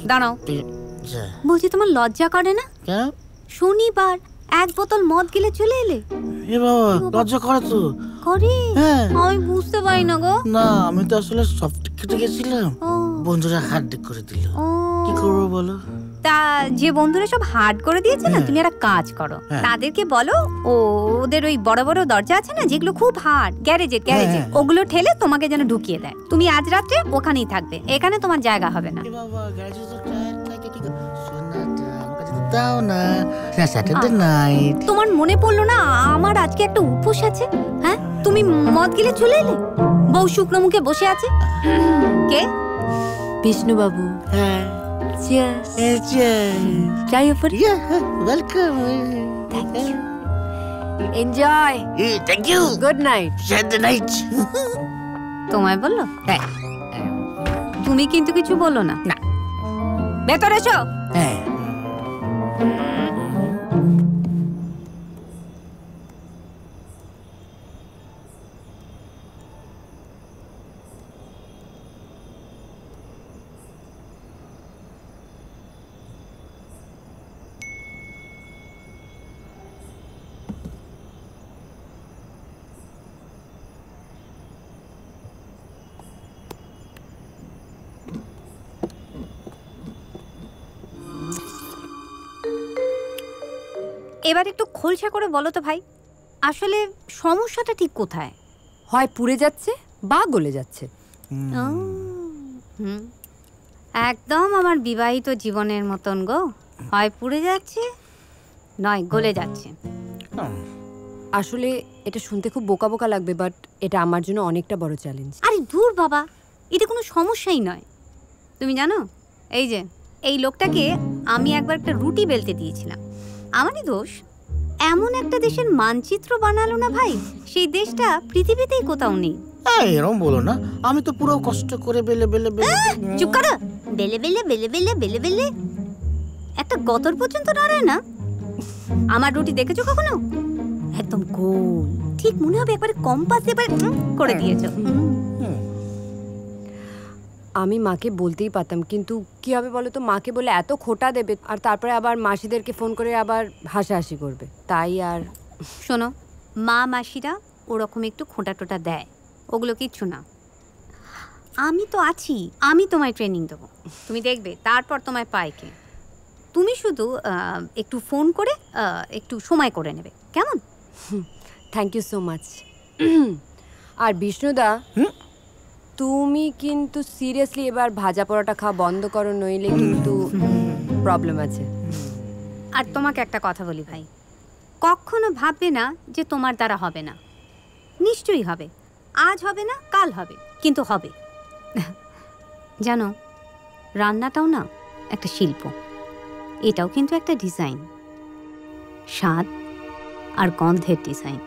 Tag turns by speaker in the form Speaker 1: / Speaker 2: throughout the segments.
Speaker 1: দাঁড়াও, বলছি তোমার লজ্জা করে না? শনিবার এক বোতল মদ গেলে চলে এলে।
Speaker 2: এ বাবা, লজ্জা করে তো।
Speaker 1: করে? আমি বুঝতে পারি না গো।
Speaker 2: না, আমি তো আসলে সফট কেটে গেছিলাম, বন্ধুরা হার্ড করে দিল। কি করবো বলো?
Speaker 1: তা যে বন্ধুরা সব হার্ড করে দিয়েছে না, তুমি একটা কাজ করো, তাদেরকে বলো ওদের ওই বড় বড় দরজা আছে না যেগুলো খুব হার্ড, গ্যারেজে ওগুলো ঠেলে তোমাকে যেন ঢুকিয়ে দেয়। তুমি আজ রাতে ওখানেই থাকবে, এখানে তোমার জায়গা হবে না। তোমার মনে পড়লো না আমার আজকে একটা উপোস আছে? হ্যাঁ, তুমি মদ গিলে চলে এলে, বউ শুকনো মুখে বসে আছে। কে?
Speaker 3: বিষ্ণু বাবু।
Speaker 2: হ্যাঁ,
Speaker 3: চাই উপর।
Speaker 2: Welcome.
Speaker 3: Thank you. Enjoy.
Speaker 2: Thank you.
Speaker 3: Good night.
Speaker 2: Good night.
Speaker 1: তোমায় বললো? হ্যাঁ। তুমি কিন্তু কিছু বলো না। না, ভেতরে এসো।
Speaker 2: হ্যাঁ।
Speaker 1: এবার একটু খোলসা করে বলো তো ভাই, আসলে সমস্যাটা ঠিক কোথায়?
Speaker 3: হয় পুড়ে যাচ্ছে বা গলে যাচ্ছে।
Speaker 1: একদম আমার বিবাহিত জীবনের মতন গো, হয় পুড়ে যাচ্ছে নয় গলে যাচ্ছে।
Speaker 3: আসলে এটা শুনতে খুব বোকা বোকা লাগবে, বাট এটা আমার জন্য অনেকটা বড় চ্যালেঞ্জ।
Speaker 1: আরে দূর বাবা, এটা কোনো সমস্যাই নয়। তুমি জানো, এই যে এই লোকটাকে আমি একবার একটা রুটি বেলতে দিয়েছিলাম, আমারই দোষ। এমন একটা দেশের মানচিত্র বানালো না ভাই, সেই দেশটা পৃথিবীতেই কোথাও নেই।
Speaker 2: এরকম বলো না, আমি তো পুরো কষ্ট করে বেলে বেলে বেলে।
Speaker 1: চুপ করো। বেলে বেলে বেলে বেলে বেলে বেলে একটা গতর পর্যন্ত নাড়ায় না। আমার রুটি দেখেছো কখনো? একদম গোল, ঠিক মনে হবে একবারে কম্পাস দিয়ে করে দিয়েছো।
Speaker 3: আমি মাকে বলতেই পারতাম, কিন্তু কি হবে বলো তো, মাকে বলে এত খোটা দেবে আর তারপরে আবার মাসিদেরকে ফোন করে আবার হাসাহাসি করবে, তাই আর।
Speaker 1: শোনো, মা মাসিরা ওরকম একটু খোঁটা টোটা দেয়, ওগুলো কিচ্ছু না। আমি তো আছি, আমি তোমায় ট্রেনিং দেবো, তুমি দেখবে তারপর তোমায় পাই কে। তুমি শুধু একটু ফোন করে একটু সময় করে নেবে, কেমন?
Speaker 3: Thank you so much. আর বিষ্ণুদা, তুমি কিন্তু সিরিয়াসলি এবার ভাজা পরোটা খাওয়া বন্ধ করো, নইলে কিন্তু প্রবলেম আছে।
Speaker 1: আর তোমাকে একটা কথা বলি ভাই, কখনো ভাববে না যে তোমার দ্বারা হবে না। নিশ্চয়ই হবে, আজ হবে না কাল হবে, কিন্তু হবে। জানো, রান্নাটাও না একটা শিল্প, এটাও কিন্তু একটা ডিজাইন, স্বাদ আর গন্ধের ডিজাইন।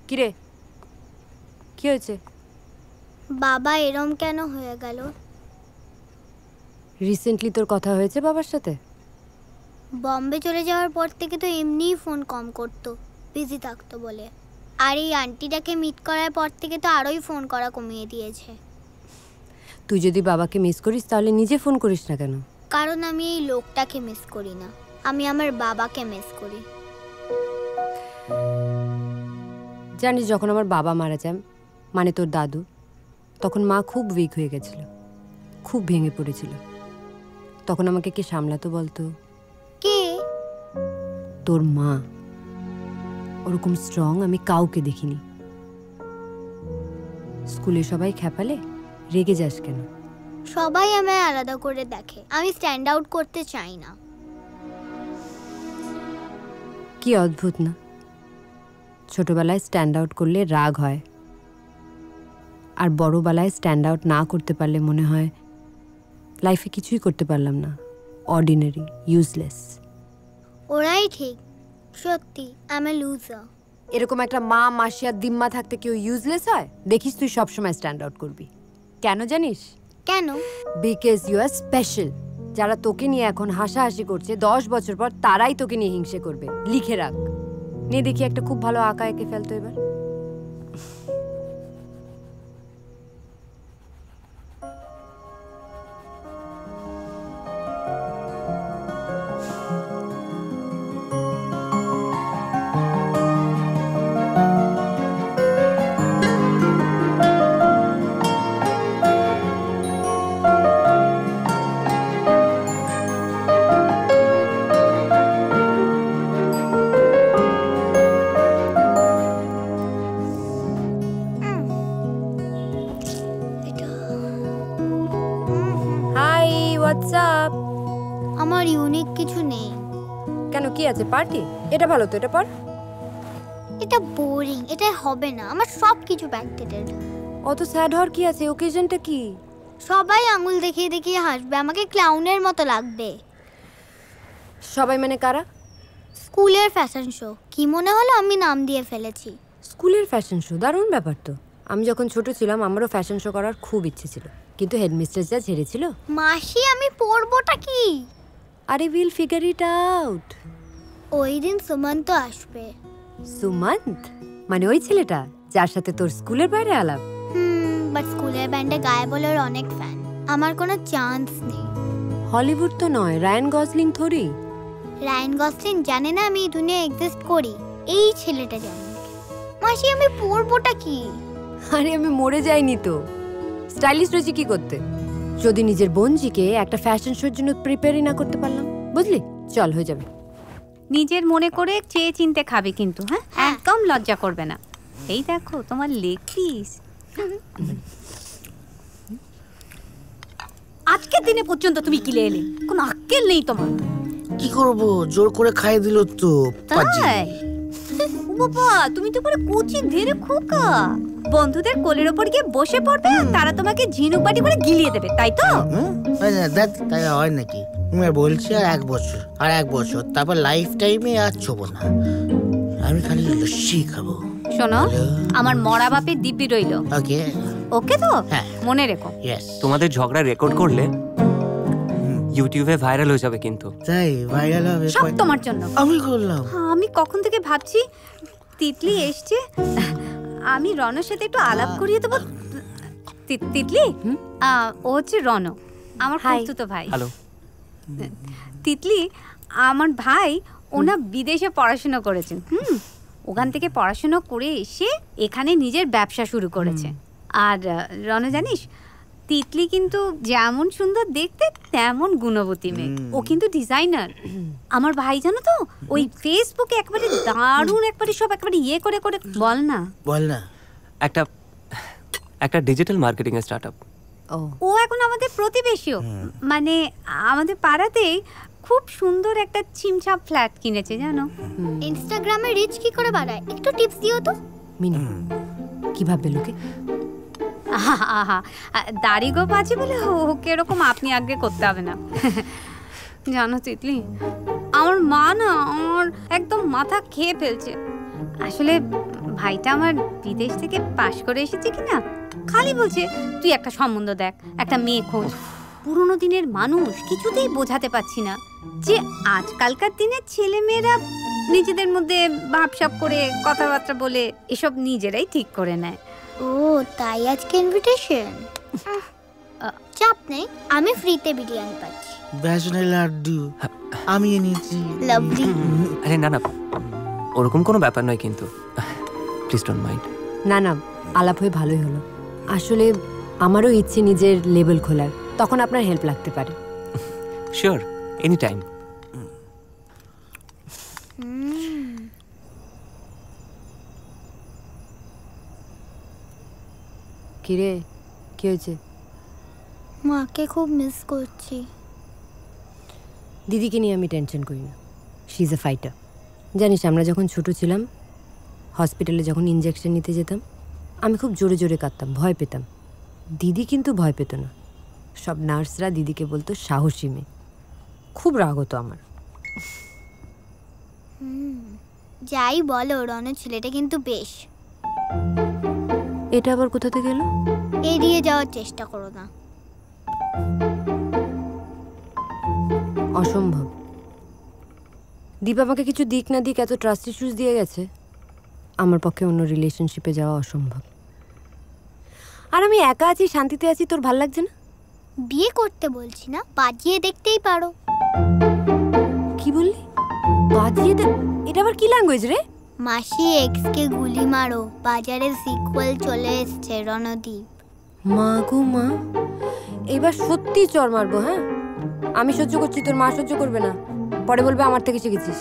Speaker 3: কিরে, কি হয়েছে?
Speaker 4: বাবা এরম কেন হয়ে গেল?
Speaker 3: রিসেন্টলি তোর কথা হয়েছে বাবার সাথে?
Speaker 4: বম্বে চলে যাওয়ার পর থেকে তো এমনিই ফোন কম করতো, বিজি থাকতো বলে। আর এই আন্টিটাকে মিট করার পর থেকে তো আরোই ফোন করা কমিয়ে দিয়েছে।
Speaker 3: তুই যদি বাবাকে মিস করিস তাহলে নিজে ফোন করিস না কেন?
Speaker 4: কারণ আমি এই লোকটাকে মিস করি না, আমি আমার বাবাকে মিস করি।
Speaker 3: জানিস, যখন আমার বাবা মারা যায়, মানে তোর দাদু, তখন মা খুব উইক হয়ে গেছিল, খুব ভেঙে পড়েছিল। তখন আমাকে কে সামলাতো বলতো?
Speaker 4: কে?
Speaker 3: তোর মা। ওরকম স্ট্রং আমি কাউকে দেখিনি। স্কুলে সবাই খেপালে রেগে যাস কেন?
Speaker 4: সবাই আমায় আলাদা করে দেখে, আমি স্ট্যান্ড আউট করতে চাই না।
Speaker 3: কি অদ্ভুত না, ছোটবেলায় স্ট্যান্ড আউট করলে রাগ হয়, আর বড়বেলায় স্ট্যান্ড আউট না করতে পারলে মনে হয় লাইফে কিছুই করতে পারলাম না, অর্ডিনারি, ইউজলেস।
Speaker 4: ওরাই ঠিক, সত্যি আমি লুজার।
Speaker 3: এরকম একটা মা, মাসি আর দিম্মা থাকতে কেউ ইউজলেস হয়? দেখিস তুই সবসময় স্ট্যান্ড আউট করবি। কেন জানিস?
Speaker 4: কেন?
Speaker 3: Because you are special. যারা তোকে নিয়ে এখন হাসাহাসি করছে 10 বছর পর তারাই তোকে নিয়ে হিংসে করবে। লিখে রাখ। নিয়ে দেখি একটা খুব ভালো আঁকা এঁকে ফেলতো এবার। High, WhatsApp?
Speaker 4: আমার ইউনিক কিছু নেই।
Speaker 3: কেন, কি আছে? পার্টি? এটা ভালো তো, এটা পর।
Speaker 4: এটা বোরিং, এটা হবে না। আমার সব কিছু ব্যাকডেটেড।
Speaker 3: অত স্যাড হওয়ার কি আছে? ওকেশনটা কি?
Speaker 4: সবাই আঙুল দেখিয়ে দেখিয়ে হাসবে, আমাকে ক্লাউনের মতো লাগবে।
Speaker 3: সবাই মানে কারা?
Speaker 4: স্কুলের ফ্যাশন শো। কি মনে হলো আমি নাম দিয়ে ফেলেছি?
Speaker 3: স্কুলের ফ্যাশন শো? দারুণ ব্যাপার তো। আমি যখন ছোট ছিলাম আমারও ফ্যাশন শো করার খুব ইচ্ছে ছিল, কিন্তু হেডমিস্ট্রেস যা ছেড়েছিল।
Speaker 4: মাসি, আমি পরবোটা কি?
Speaker 3: আরে উইল ফিগার ইট আউট।
Speaker 4: ওই দিন সুমন্ত আসবে।
Speaker 3: সুমন্ত মানে ওই ছেলেটা যার সাথে তোর স্কুলের বাইরে আলাপ?
Speaker 4: বাট স্কুলের ব্যান্ডে গায়ে বলে ওর অনেক ফ্যান। আমার কোনো চান্স নেই।
Speaker 3: হলিউড তো নয়, রায়ান গসলিং থরি।
Speaker 4: রায়ান গসলিং জানে না আমি এই দুনিয়ায় এক্সিস্ট করি। এই ছেলেটা জানে। মাসি, আমি পরবোটা কি?
Speaker 3: আরে আমি মরে যাইনি তো। স্টাইলিশ রয়েছে কি করতে? যদি নিজের বোনজিকে একটা ফ্যাশন শোর জন্য প্রিপেয়ারই না করতে পারলাম, বুঝলি? চল, হয়ে যাবে।
Speaker 1: নিজের মনে করে চেয়ে চিনতে খাবে কিন্তু, হ্যাঁ?
Speaker 4: হ্যাঁ।
Speaker 1: একদম লজ্জা করবে না। এই দেখো তোমার লেগ পিস। আজকের দিনে পর্যন্ত তুমি কিলে এলে, কোনো আক্কেল নেই তোমার।
Speaker 2: কি করব, জোর করে খাইয়ে দিল তো পাজি।
Speaker 1: তাই? ও বাবা, তুমি তো পুরো কুচি ধেরে খোকা। বন্ধুদের কোলের ওপর গিয়ে বসে পড়বে আর তারা তোমাকে ঝিনুক বাটি করে গিলিয়ে দেবে, তাই তো?
Speaker 2: দেখ, তাই হয় নাকি? তুমি বলছি আর এক বছর তারপর লাইফ টাইমে আর ছোবো না। আমি খালি লস্যি খাবো।
Speaker 1: শোনো, আমার মরা বাপের দিব্যি রইলো।
Speaker 2: ওকে
Speaker 1: ওকে তো?
Speaker 2: হ্যাঁ।
Speaker 1: মনে রেখো।
Speaker 2: ইয়েস।
Speaker 5: তোমাদের ঝগড়া রেকর্ড করলে ইউটিউবে ভাইরাল হয়ে যাবে কিন্তু।
Speaker 2: তাই ভাইরাল হবে?
Speaker 1: সব তোমার জন্য।
Speaker 2: আমি করলাম?
Speaker 1: আমি কখন থেকে ভাবছি তিতলি এসছে, আমি রনের সাথে একটু আলাপ করিয়ে দেবো। তিতলি, ও হচ্ছে রন, আমার খুঁজতো ভাই।
Speaker 5: হ্যালো।
Speaker 1: তিতলি, আমার ভাই ওনা বিদেশে পড়াশোনা করেছেন। ওখান থেকে পড়াশোনা করে এসে এখানে নিজের ব্যবসা শুরু করেছে। আর রন, জানিস তিতলি কিন্তু যেমন সুন্দর দেখতে তেমন গুণবতী মেয়ে। ও কিন্তু ডিজাইনার। আমার ভাই জানো তো, ওই ফেসবুকে একবারে দারুণ একবারে সব একবারে ইয়ে করে করে। বল না।
Speaker 5: একটা ডিজিটাল মার্কেটিং এর স্টার্টআপ।
Speaker 1: ও এখন আমাদের প্রতিবেশীও, মানে আমাদের পাড়াতেই খুব সুন্দর একটা চিমছাপ ফ্ল্যাট কিনেছে জানো।
Speaker 4: ইনস্টাগ্রামে রিচ কি করে বাড়ায়, একটু টিপস দিও তো।
Speaker 3: মিনি, কি ভাববে লোকে?
Speaker 1: আহা, দাড়ি গোপ আছে বলে ওকে এরকম আপনি আগে করতে হবে না। জানো তিতলি, আমার মা না আমার একদম মাথা খেয়ে ফেলছে। আসলে ভাইটা আমার বিদেশ থেকে পাশ করে এসেছে কিনা, খালি বলছে তুই একটা সম্বন্ধ দেখ, একটা মেয়ে খোঁজ। পুরোনো দিনের মানুষ, কিছুতেই বোঝাতে পারছি না যে আজকালকার দিনের ছেলে মেয়েরা নিজেদের মধ্যে ভাবসাব করে কথাবার্তা বলে এসব নিজেরাই ঠিক করে নেয়।
Speaker 4: ও তাই আজকে ইনভিটেশন? চাপ নেই, আমি ফ্রিতে বিরিয়ানি পাচ্ছি।
Speaker 2: বেসনের লাড্ডু আমি এনেছি।
Speaker 4: লাভলি।
Speaker 5: আরে না, ওরকম কোনো ব্যাপার নয় কিন্তু। Please don't mind.
Speaker 3: না, আলাপ হয়ে ভালোই হলো। আসলে আমারও ইচ্ছে নিজের লেবেল খোলার, তখন আপনার হেল্প লাগতে পারে।
Speaker 5: Sure, any time.
Speaker 3: কিরে, কি হয়েছে?
Speaker 4: মাকে খুব মিস করছি।
Speaker 3: দিদিকে নিয়ে আমি টেনশন করি না, শি ইজ এ ফাইটার। জানিস, আমরা যখন ছোট ছিলাম, হসপিটালে যখন ইনজেকশন নিতে যেতাম, আমি খুব জোরে জোরে কাঁদতাম, ভয় পেতাম। দিদি কিন্তু ভয় পেত না। সব নার্সরা দিদিকে বলতো সাহসী মেয়ে। খুব রাগ হতো আমার।
Speaker 4: যাই বলো, রনের ছেলেটা কিন্তু বেশ।
Speaker 3: এটা আবার কোথা থেকে এলো?
Speaker 4: এড়িয়ে যাওয়ার চেষ্টা করো না।
Speaker 3: অসম্ভব। দীপ আমাকে কিছু দিক না দিক এত ট্রাস্ট ইস্যুস দিয়ে গেছে, আমার পক্ষে অন্য রিলেশনশিপে যাওয়া অসম্ভব। আর আমি একা আছি, শান্তিতে আছি, তোর ভাল লাগছে না?
Speaker 4: বিয়ে করতে বলছি না, বাজিয়ে দেখতেই পারো।
Speaker 3: কি বললি? বাজিয়ে দে? এটা আবার কি ল্যাঙ্গুয়েজ রে?
Speaker 4: মাসি এক্সকে গুলি মারো, বাজারে সিকুয়েল চলে এসছে, রণদীপ।
Speaker 3: মা গো মা, এবার সত্যি চর মারবো। হ্যাঁ, আমি সহ্য করছি, তোর মা সহ্য করবে না, পরে বলবে আমার থেকে শিখেছিস।